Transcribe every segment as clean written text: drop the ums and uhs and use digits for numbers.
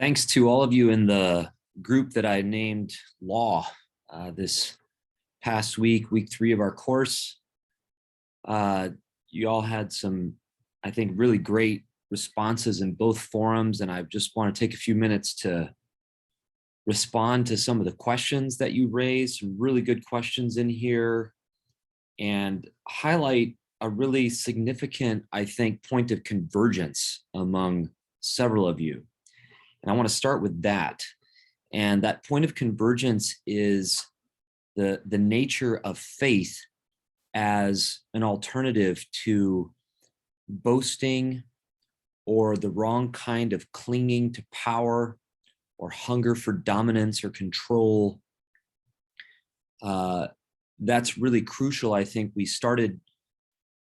Thanks to all of you in the group that I named Law this past week 3 of our course. You all had some, I think, really great responses in both forums, and I just want to take a few minutes to respond to some of the questions that you raised, some really good questions in here, and highlight a really significant, I think, point of convergence among several of you. And I want to start with that. And that point of convergence is the nature of faith as an alternative to boasting or the wrong kind of clinging to power or hunger for dominance or control. That's really crucial. I think we started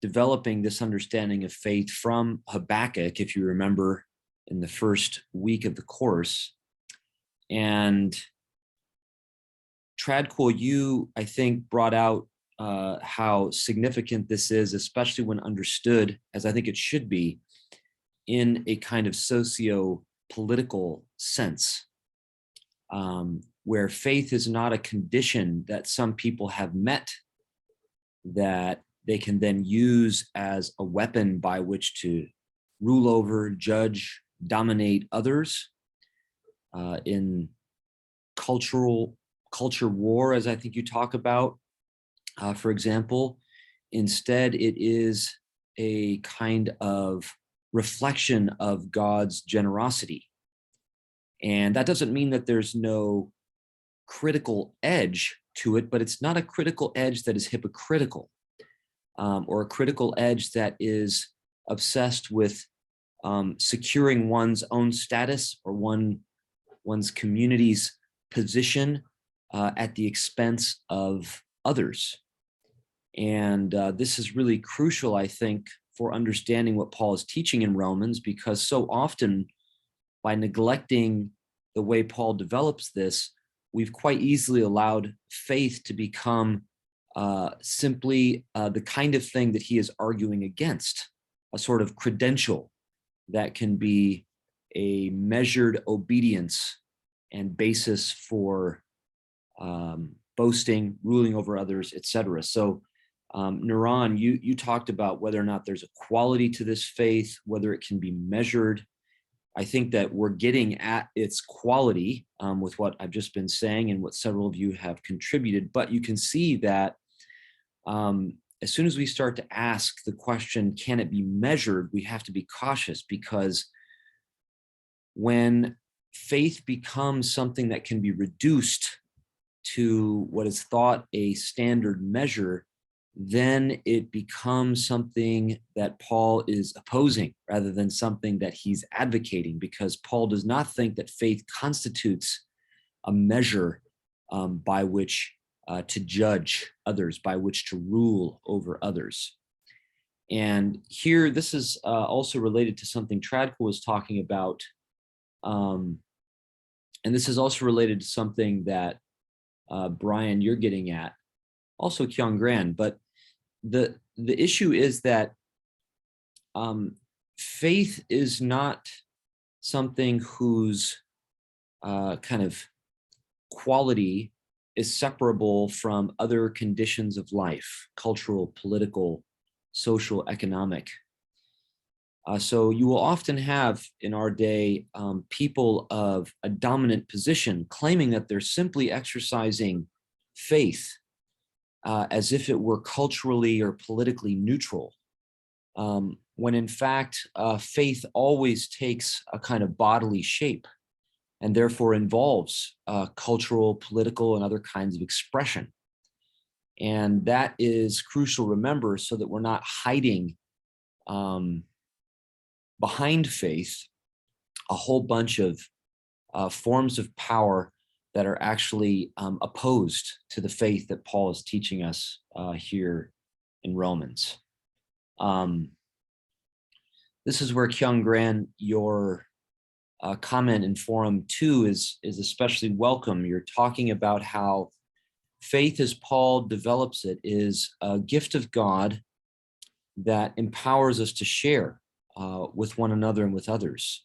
developing this understanding of faith from Habakkuk, if you remember, in the first week of the course. And Tradcool, you, I think, brought out how significant this is, especially when understood, as I think it should be, in a kind of socio-political sense, where faith is not a condition that some people have met that they can then use as a weapon by which to rule over, judge, dominate others in culture war, as I think you talk about, for example. Instead, it is a kind of reflection of God's generosity. And that doesn't mean that there's no critical edge to it, but it's not a critical edge that is hypocritical, or a critical edge that is obsessed with securing one's own status or one's community's position at the expense of others. And this is really crucial, I think, for understanding what Paul is teaching in Romans, because so often, by neglecting the way Paul develops this, we've quite easily allowed faith to become simply the kind of thing that he is arguing against, a sort of credential that can be a measured obedience and basis for boasting, ruling over others, etc. So Naran, you talked about whether or not there's a quality to this faith, whether it can be measured. I think that we're getting at its quality with what I've just been saying and what several of you have contributed, but you can see that as soon as we start to ask the question, can it be measured, we have to be cautious, because when faith becomes something that can be reduced to what is thought a standard measure, then it becomes something that Paul is opposing rather than something that he's advocating, because Paul does not think that faith constitutes a measure by which to judge others, by which to rule over others. And here, this is also related to something Tradco was talking about. And this is also related to something that Brian, you're getting at, also Kyung Gran. But the issue is that faith is not something whose kind of quality is separable from other conditions of life, cultural, political, social, economic. So you will often have in our day people of a dominant position claiming that they're simply exercising faith as if it were culturally or politically neutral, when in fact faith always takes a kind of bodily shape and therefore involves cultural, political, and other kinds of expression. And that is crucial to remember, so that we're not hiding behind faith a whole bunch of forms of power that are actually opposed to the faith that Paul is teaching us here in Romans. This is where Kyung Gran, your comment in Forum 2 is especially welcome. You're talking about how faith, as Paul develops it, is a gift of God that empowers us to share with one another and with others.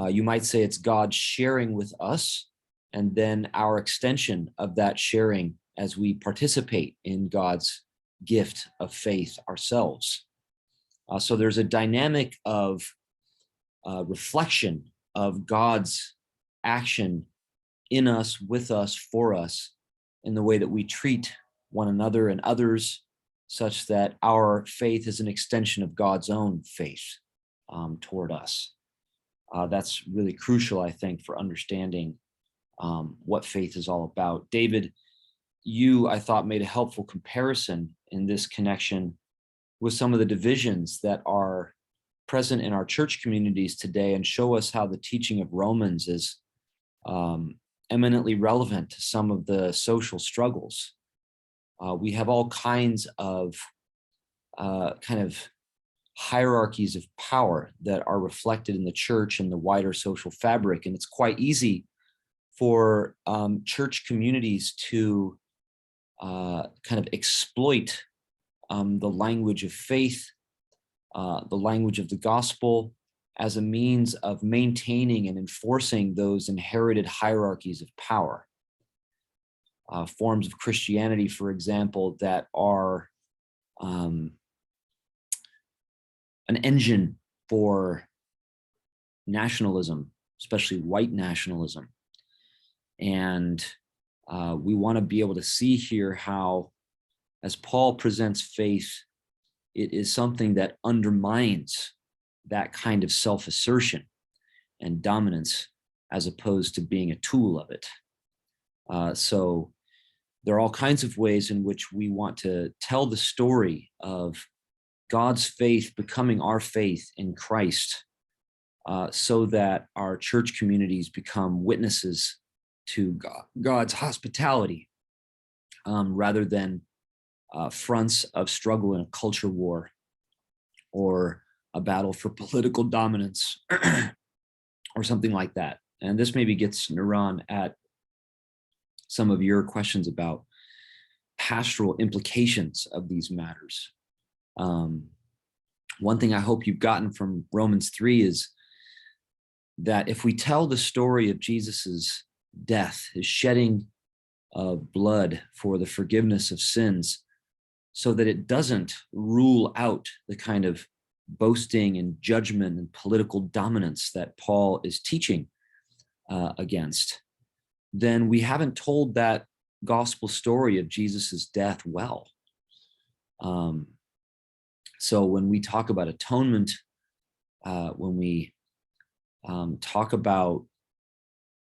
You might say it's God sharing with us, and then our extension of that sharing as we participate in God's gift of faith ourselves. So there's a dynamic of reflection of God's action in us, with us, for us, in the way that we treat one another and others, such that our faith is an extension of God's own faith toward us. That's really crucial, I think, for understanding what faith is all about. David, you, I thought, made a helpful comparison in this connection with some of the divisions that are present in our church communities today, and show us how the teaching of Romans is eminently relevant to some of the social struggles. We have all kinds of kind of hierarchies of power that are reflected in the church and the wider social fabric. And it's quite easy for church communities to kind of exploit the language of faith, the language of the gospel, as a means of maintaining and enforcing those inherited hierarchies of power. Forms of Christianity, for example, that are an engine for nationalism, especially white nationalism. And we want to be able to see here how, as Paul presents faith, it is something that undermines that kind of self-assertion and dominance, as opposed to being a tool of it. So there are all kinds of ways in which we want to tell the story of God's faith becoming our faith in Christ, so that our church communities become witnesses to God's hospitality, rather than fronts of struggle in a culture war or a battle for political dominance or something like that. And this maybe gets Naran at some of your questions about pastoral implications of these matters. One thing I hope you've gotten from Romans 3 is that if we tell the story of Jesus's death, his shedding of blood for the forgiveness of sins, so that it doesn't rule out the kind of boasting and judgment and political dominance that Paul is teaching against, then we haven't told that gospel story of Jesus's death well. So when we talk about atonement, when we talk about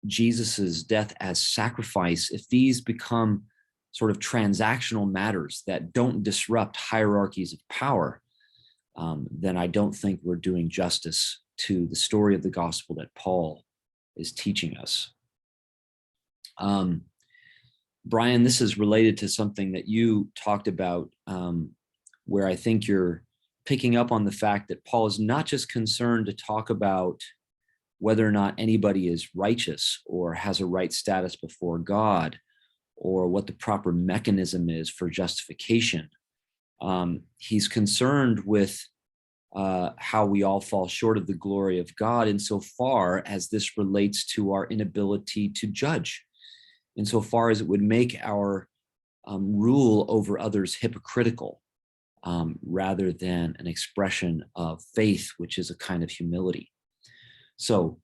Jesus's death as sacrifice, if these become sort of transactional matters that don't disrupt hierarchies of power, then I don't think we're doing justice to the story of the gospel that Paul is teaching us. Brian, this is related to something that you talked about, where I think you're picking up on the fact that Paul is not just concerned to talk about whether or not anybody is righteous or has a right status before God, or what the proper mechanism is for justification. He's concerned with how we all fall short of the glory of God, insofar as this relates to our inability to judge, insofar as it would make our rule over others hypocritical, rather than an expression of faith, which is a kind of humility. So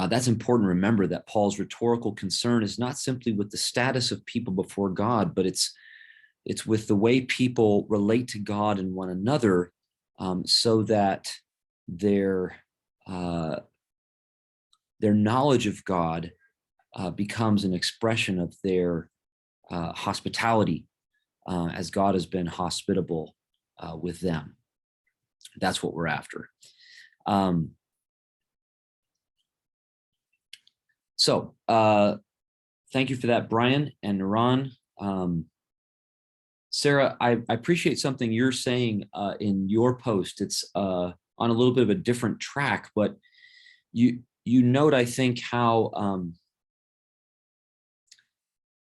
that's important to remember, that Paul's rhetorical concern is not simply with the status of people before God, but it's with the way people relate to God and one another, so that their knowledge of God becomes an expression of their hospitality, as God has been hospitable with them. That's what we're after. So thank you for that, Brian and Naran. Sarah, I appreciate something you're saying in your post. It's on a little bit of a different track, but you note, I think, how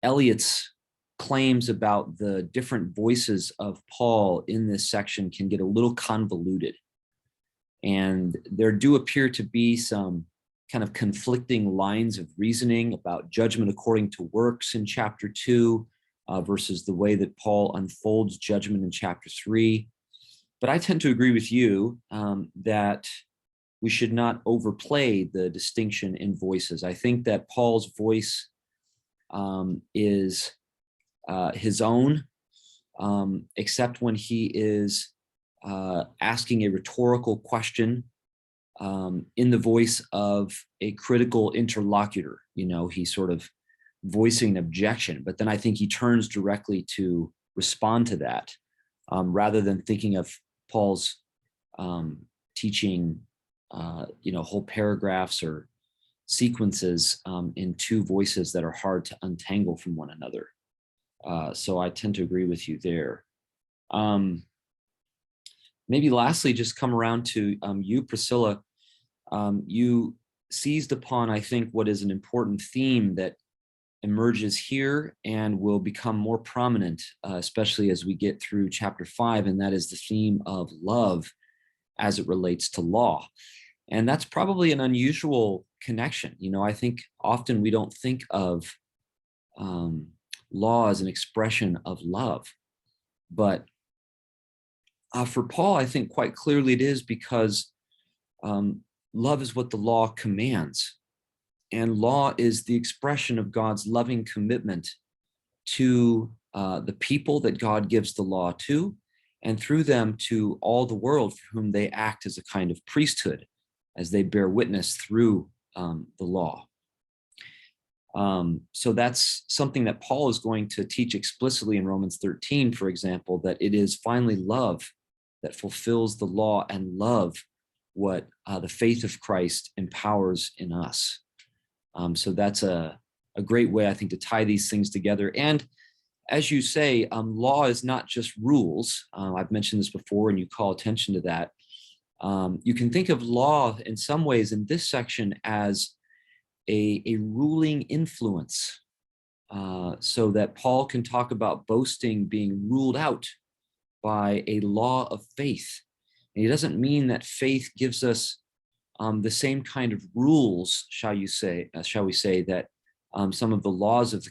Eliot's claims about the different voices of Paul in this section can get a little convoluted. And there do appear to be some kind of conflicting lines of reasoning about judgment according to works in chapter 2 versus the way that Paul unfolds judgment in chapter 3. But I tend to agree with you that we should not overplay the distinction in voices. I think that Paul's voice is his own, except when he is asking a rhetorical question in the voice of a critical interlocutor. He's sort of voicing an objection, but then I think he turns directly to respond to that, rather than thinking of Paul's teaching, whole paragraphs or sequences in two voices that are hard to untangle from one another. So I tend to agree with you there. Maybe lastly, just come around to you, Priscilla. You seized upon, I think, what is an important theme that emerges here and will become more prominent, especially as we get through chapter 5, and that is the theme of love as it relates to law. And that's probably an unusual connection. I think often we don't think of law as an expression of love, but for Paul, I think quite clearly it is, because love is what the law commands. And law is the expression of God's loving commitment to the people that God gives the law to, and through them to all the world for whom they act as a kind of priesthood, as they bear witness through the law. So that's something that Paul is going to teach explicitly in Romans 13, for example, that it is finally love that fulfills the law, and love what the faith of Christ empowers in us. So that's a great way, I think, to tie these things together. And as you say, law is not just rules. I've mentioned this before, and you call attention to that. You can think of law in some ways in this section as a ruling influence, so that Paul can talk about boasting being ruled out by a law of faith. And he doesn't mean that faith gives us the same kind of rules, shall we say, that some of the laws of the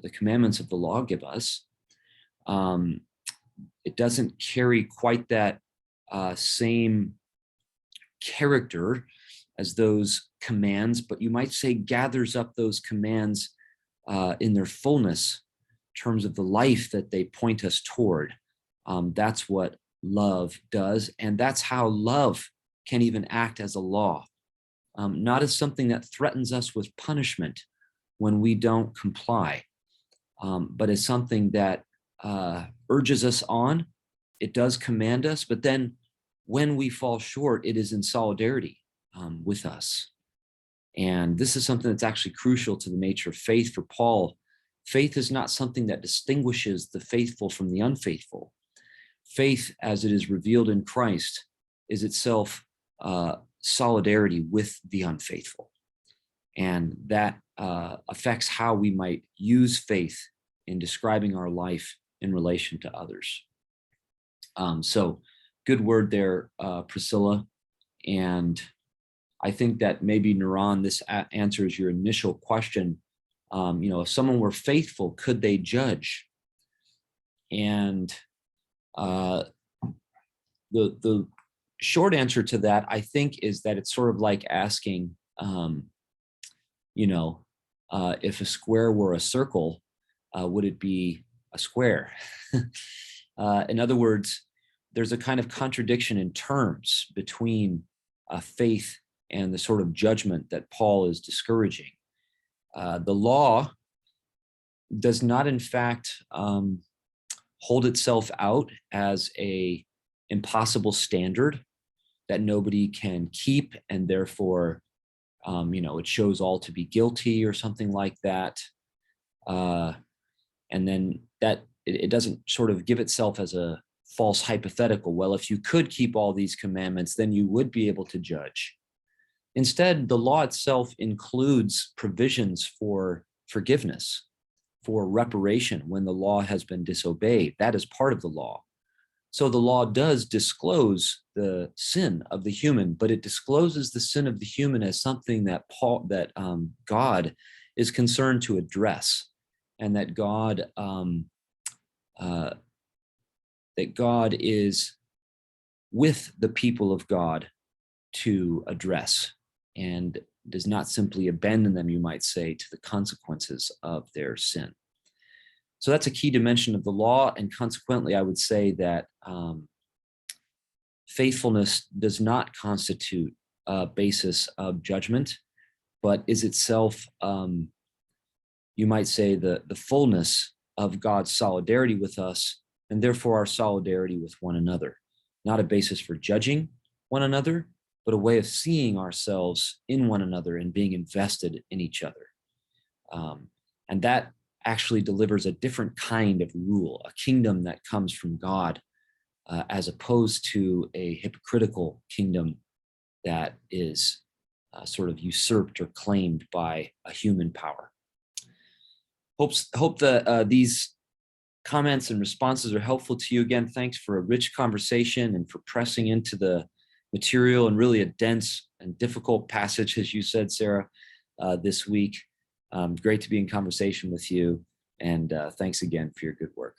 commandments of the law give us. It doesn't carry quite that same character as those commands, but you might say gathers up those commands in their fullness in terms of the life that they point us toward. That's what love does, and that's how love can even act as a law, not as something that threatens us with punishment when we don't comply, but as something that urges us on. It does command us, but then when we fall short, it is in solidarity with us. And this is something that's actually crucial to the nature of faith for Paul. Faith is not something that distinguishes the faithful from the unfaithful. Faith, as it is revealed in Christ, is itself solidarity with the unfaithful. And that affects how we might use faith in describing our life in relation to others. So good word there, Priscilla. And I think that maybe, Naran, this answers your initial question. If someone were faithful, could they judge? And the short answer to that, I think, is that it's sort of like asking, if a square were a circle, would it be a square? In other words, there's a kind of contradiction in terms between faith and the sort of judgment that Paul is discouraging. The law does not, in fact, hold itself out as a impossible standard that nobody can keep, and therefore, it shows all to be guilty or something like that. And then that it doesn't sort of give itself as a false hypothetical. Well, if you could keep all these commandments, then you would be able to judge. Instead, the law itself includes provisions for forgiveness, for reparation when the law has been disobeyed. That is part of the law. So the law does disclose the sin of the human, but it discloses the sin of the human as something that God is concerned to address, and uh, that God is with the people of God to address, and does not simply abandon them, you might say, to the consequences of their sin. So that's a key dimension of the law, and consequently, I would say that faithfulness does not constitute a basis of judgment, but is itself, you might say, the fullness of God's solidarity with us, and therefore our solidarity with one another. Not a basis for judging one another, but a way of seeing ourselves in one another and being invested in each other. And that actually delivers a different kind of rule, a kingdom that comes from God, as opposed to a hypocritical kingdom that is sort of usurped or claimed by a human power. Hope that these comments and responses are helpful to you. Again, thanks for a rich conversation and for pressing into the material, and really a dense and difficult passage, as you said, Sarah, this week. Great to be in conversation with you, and thanks again for your good work.